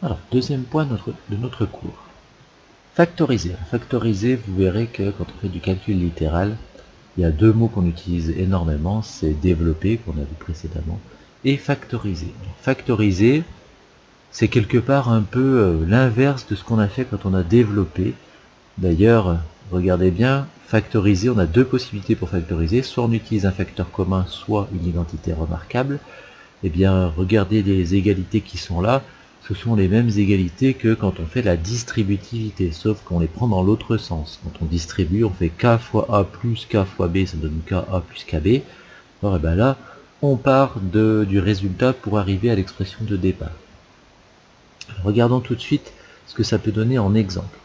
Alors, deuxième point de notre cours. Factoriser. Factoriser, vous verrez que quand on fait du calcul littéral, il y a deux mots qu'on utilise énormément, c'est développer, qu'on a vu précédemment, et factoriser. Factoriser, c'est quelque part un peu l'inverse de ce qu'on a fait quand on a développé. D'ailleurs, regardez bien, factoriser, on a deux possibilités pour factoriser, soit on utilise un facteur commun, soit une identité remarquable. Eh bien, regardez les égalités qui sont là, ce sont les mêmes égalités que quand on fait la distributivité, sauf qu'on les prend dans l'autre sens. Quand on distribue, on fait k fois a plus k fois b, ça donne ka plus kb. Alors, et bien là, on part du résultat pour arriver à l'expression de départ. Regardons tout de suite ce que ça peut donner en exemple.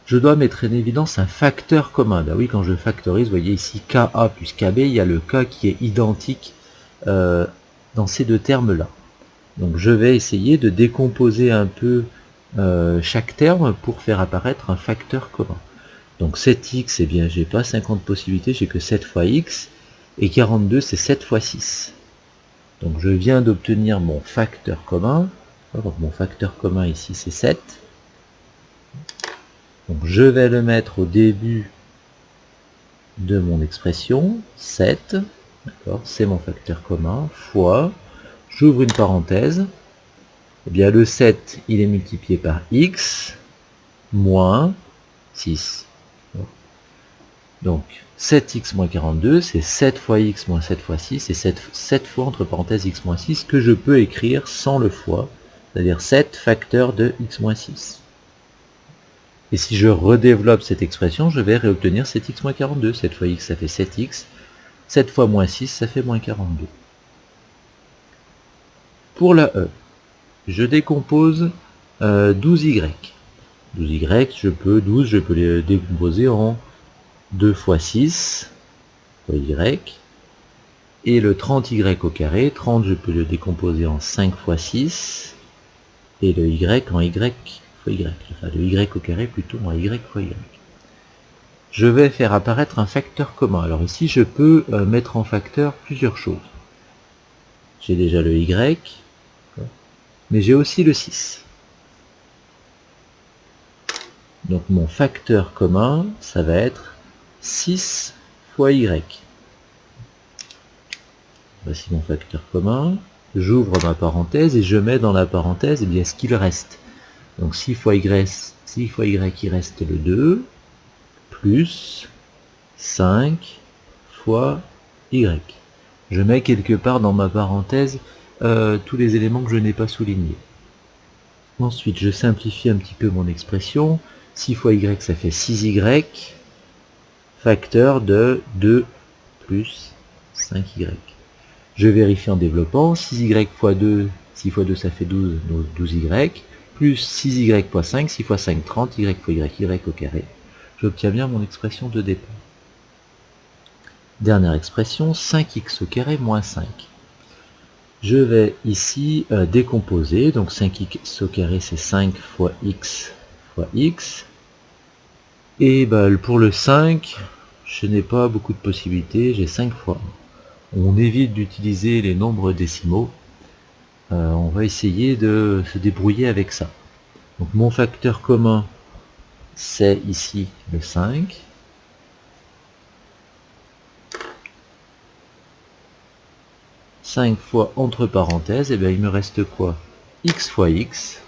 Je dois mettre en évidence un facteur commun. Ben oui, quand je factorise, vous voyez ici ka plus kb, il y a le k qui est identique dans ces deux termes-là. Donc je vais essayer de décomposer un peu chaque terme pour faire apparaître un facteur commun. Donc 7x, eh bien j'ai pas 50 possibilités, j'ai que 7 fois x, et 42 c'est 7 fois 6. Donc je viens d'obtenir mon facteur commun. Alors, mon facteur commun ici c'est 7. Donc je vais le mettre au début de mon expression, 7, d'accord, c'est mon facteur commun, fois, j'ouvre une parenthèse, eh bien le 7 il est multiplié par x moins 6. Donc 7x moins 42 c'est 7 fois x moins 7 fois 6 et 7 fois entre parenthèses x moins 6 que je peux écrire sans le fois, c'est-à-dire 7 facteurs de x moins 6. Et si je redéveloppe cette expression, je vais réobtenir 7x moins 42. 7 fois x ça fait 7x, 7 fois moins 6 ça fait moins 42. Pour la e, je décompose 12y. 12y, je peux les décomposer en 2 fois 6 fois y. Et le 30y au carré, 30 je peux le décomposer en 5 fois 6. Et le y en y fois y. Enfin le y au carré plutôt en y fois y. Je vais faire apparaître un facteur commun. Alors ici je peux mettre en facteur plusieurs choses. J'ai déjà le y, mais j'ai aussi le 6. Donc mon facteur commun, ça va être 6 fois y. Voici mon facteur commun. J'ouvre ma parenthèse et je mets dans la parenthèse bien, ce qu'il reste. Donc 6 fois y, il reste le 2, plus 5 fois y. Je mets quelque part dans ma parenthèse tous les éléments que je n'ai pas soulignés. Ensuite, je simplifie un petit peu mon expression. 6 fois y, ça fait 6y, facteur de 2 plus 5y. Je vérifie en développant. 6y fois 2, 6 fois 2, ça fait 12, donc 12y, plus 6y fois 5, 6 fois 5, 30, y fois y au carré. J'obtiens bien mon expression de départ. Dernière expression, 5x au carré moins 5. Je vais ici décomposer, donc 5x au carré c'est 5 fois x. Et pour le 5, je n'ai pas beaucoup de possibilités, j'ai 5 fois 1. On évite d'utiliser les nombres décimaux, on va essayer de se débrouiller avec ça. Donc mon facteur commun, c'est ici le 5. « 5 fois entre parenthèses, et bien il me reste quoi? X fois x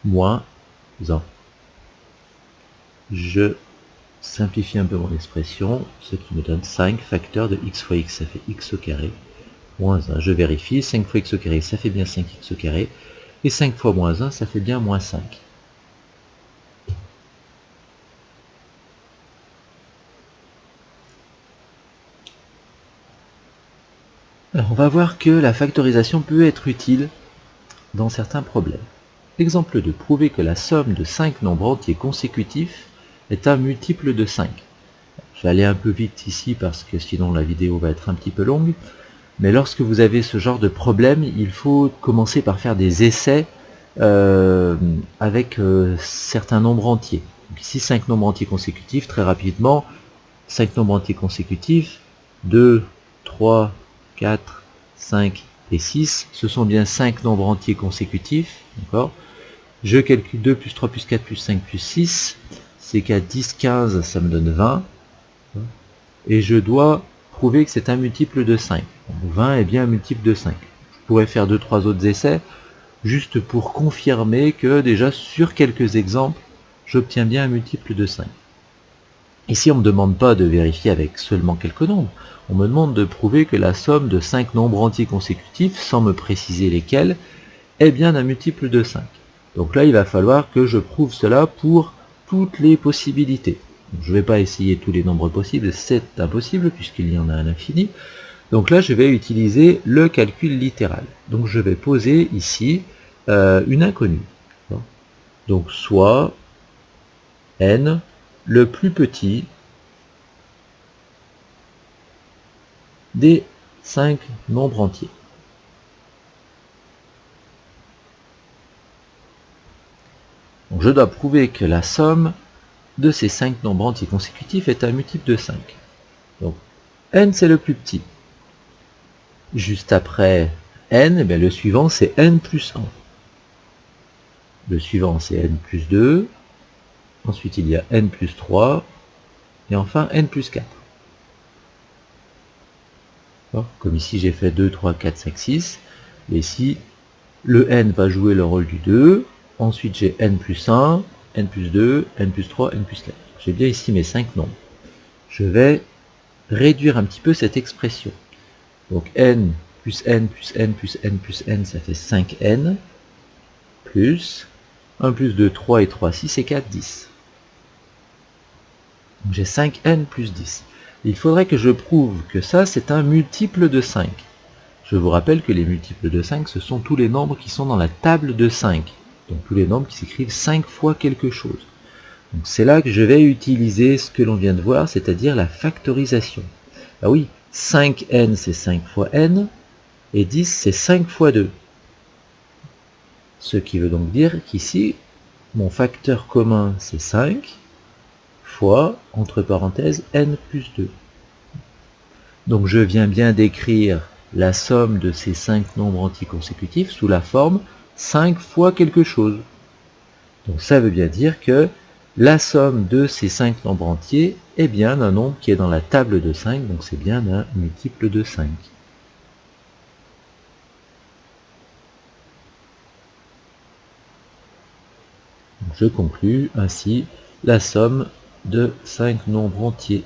moins 1. Je simplifie un peu mon expression, ce qui me donne 5 facteurs de x fois x, ça fait x au carré, moins 1. Je vérifie, 5 fois x au carré, ça fait bien 5x au carré, et 5 fois moins 1, ça fait bien moins 5. Alors on va voir que la factorisation peut être utile dans certains problèmes. Exemple 2. Prouver que la somme de 5 nombres entiers consécutifs est un multiple de 5. Je vais aller un peu vite ici parce que sinon la vidéo va être un petit peu longue. Mais lorsque vous avez ce genre de problème, il faut commencer par faire des essais avec certains nombres entiers. Donc ici 5 nombres entiers consécutifs, très rapidement, 5 nombres entiers consécutifs, 2, 3, 4, 5 et 6, ce sont bien 5 nombres entiers consécutifs. D'accord. Je calcule 2 plus 3 plus 4 plus 5 plus 6, c'est qu'à 10, 15, ça me donne 20. Et je dois prouver que c'est un multiple de 5. Donc 20 est bien un multiple de 5. Je pourrais faire 2-3 autres essais, juste pour confirmer que déjà sur quelques exemples, j'obtiens bien un multiple de 5. Ici, on ne me demande pas de vérifier avec seulement quelques nombres. On me demande de prouver que la somme de 5 nombres entiers consécutifs, sans me préciser lesquels, est bien un multiple de 5. Donc là, il va falloir que je prouve cela pour toutes les possibilités. Donc, je ne vais pas essayer tous les nombres possibles, c'est impossible puisqu'il y en a un infini. Donc là, je vais utiliser le calcul littéral. Donc je vais poser ici une inconnue. Donc soit n, le plus petit des 5 nombres entiers. Donc je dois prouver que la somme de ces 5 nombres entiers consécutifs est un multiple de 5. Donc n c'est le plus petit. Juste après n, eh bien, le suivant c'est n plus 1. Le suivant c'est n plus 2. Ensuite il y a n plus 3. Et enfin n plus 4. Comme ici j'ai fait 2, 3, 4, 5, 6. Et ici le n va jouer le rôle du 2. Ensuite j'ai n plus 1, n plus 2, n plus 3, n plus 4. J'ai bien ici mes 5 nombres. Je vais réduire un petit peu cette expression. Donc n plus n plus n plus n plus n, ça fait 5n, plus 1 plus 2, 3 et 3, 6 et 4, 10. Donc j'ai 5n plus 10. Il faudrait que je prouve que ça, c'est un multiple de 5. Je vous rappelle que les multiples de 5, ce sont tous les nombres qui sont dans la table de 5. Donc tous les nombres qui s'écrivent 5 fois quelque chose. Donc c'est là que je vais utiliser ce que l'on vient de voir, c'est-à-dire la factorisation. Ah oui, 5n c'est 5 fois n, et 10 c'est 5 fois 2. Ce qui veut donc dire qu'ici, mon facteur commun c'est 5, fois, entre parenthèses, n plus 2. Donc je viens bien d'écrire la somme de ces 5 nombres entiers consécutifs sous la forme 5 fois quelque chose. Donc ça veut bien dire que la somme de ces 5 nombres entiers est bien un nombre qui est dans la table de 5, donc c'est bien un multiple de 5. Donc je conclus ainsi la somme de 5 nombres entiers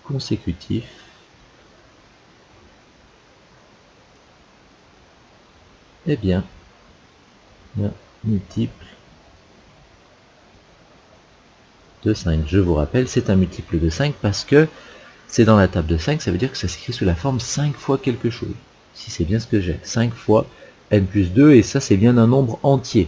consécutifs est bien un multiple de 5. Je vous rappelle, c'est un multiple de 5 parce que c'est dans la table de 5, ça veut dire que ça s'écrit sous la forme 5 fois quelque chose. Si c'est bien ce que j'ai, 5 fois n plus 2, et ça c'est bien un nombre entier.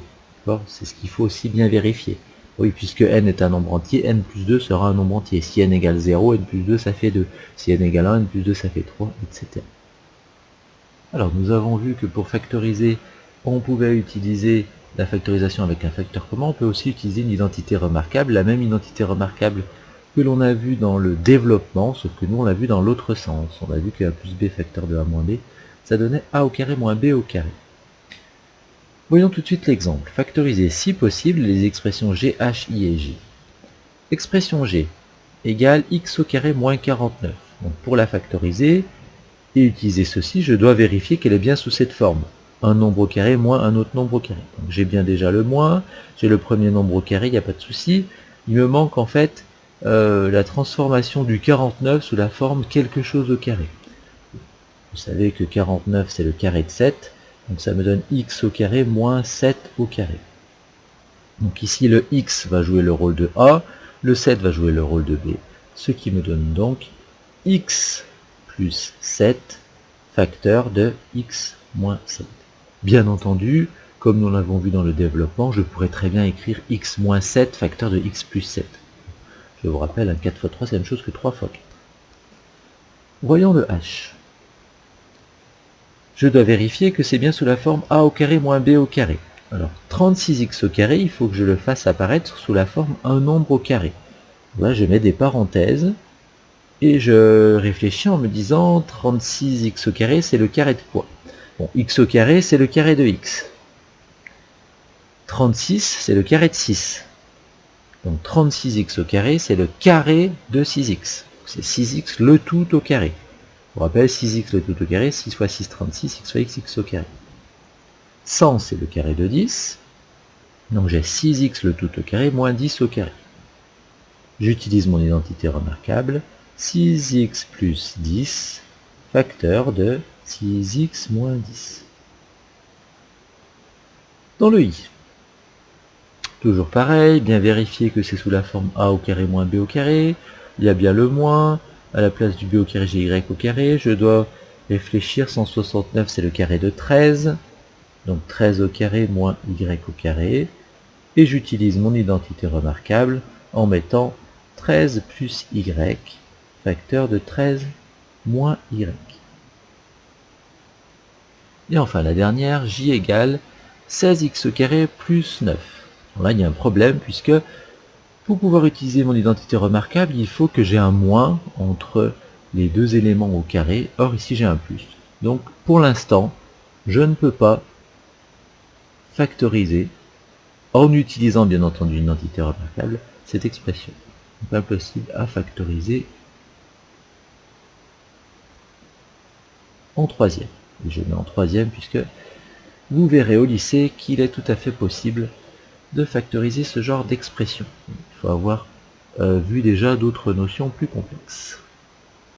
C'est ce qu'il faut aussi bien vérifier. Oui, puisque n est un nombre entier, n plus 2 sera un nombre entier. Si n égale 0, n plus 2 ça fait 2. Si n égale 1, n plus 2 ça fait 3, etc. Alors nous avons vu que pour factoriser, on pouvait utiliser la factorisation avec un facteur commun. On peut aussi utiliser une identité remarquable, la même identité remarquable que l'on a vu dans le développement, sauf que nous on l'a vu dans l'autre sens. On a vu que a plus b facteur de a moins b, ça donnait a au carré moins b au carré. Voyons tout de suite l'exemple. Factoriser si possible les expressions g, h, i et j. Expression g égale x au carré moins 49. Donc pour la factoriser et utiliser ceci, je dois vérifier qu'elle est bien sous cette forme. Un nombre au carré moins un autre nombre au carré. Donc j'ai bien déjà le moins, j'ai le premier nombre au carré, il n'y a pas de souci. Il me manque en fait la transformation du 49 sous la forme quelque chose au carré. Vous savez que 49 c'est le carré de 7, donc ça me donne x au carré moins 7 au carré. Donc ici le x va jouer le rôle de a, le 7 va jouer le rôle de b, ce qui me donne donc x plus 7 facteur de x moins 7. Bien entendu, comme nous l'avons vu dans le développement, je pourrais très bien écrire x moins 7 facteur de x plus 7. Je vous rappelle, un 4 fois 3 c'est la même chose que 3 fois 4. Voyons le h. Je dois vérifier que c'est bien sous la forme a au carré moins b au carré. Alors 36x au carré, il faut que je le fasse apparaître sous la forme un nombre au carré. Là je mets des parenthèses, Et je réfléchis en me disant 36x au carré, c'est le carré de quoi? Bon, x au carré, c'est le carré de x. 36, c'est le carré de 6. Donc 36x au carré, c'est le carré de 6x. C'est 6x le tout au carré. Je vous rappelle, 6x le tout au carré, 6 fois 6, 36, x fois x au carré. 100, c'est le carré de 10. Donc j'ai 6x le tout au carré moins 10 au carré. J'utilise mon identité remarquable. 6x plus 10, facteur de 6x moins 10. Dans le i, toujours pareil, bien vérifier que c'est sous la forme a au carré moins b au carré. Il y a bien le moins, à la place du b au carré j'ai y au carré. Je dois réfléchir, 169 c'est le carré de 13. Donc 13 au carré moins y au carré. Et j'utilise mon identité remarquable en mettant 13 plus y, facteur de 13 moins y. Et enfin la dernière, j égale 16x au carré plus 9. Là il y a un problème puisque pour pouvoir utiliser mon identité remarquable, il faut que j'ai un moins entre les deux éléments au carré. Or ici j'ai un plus. Donc pour l'instant, je ne peux pas factoriser, en utilisant bien entendu une identité remarquable, cette expression. Donc impossible à factoriser en troisième. Et je mets en troisième puisque vous verrez au lycée qu'il est tout à fait possible de factoriser ce genre d'expression. Il faut avoir vu déjà d'autres notions plus complexes.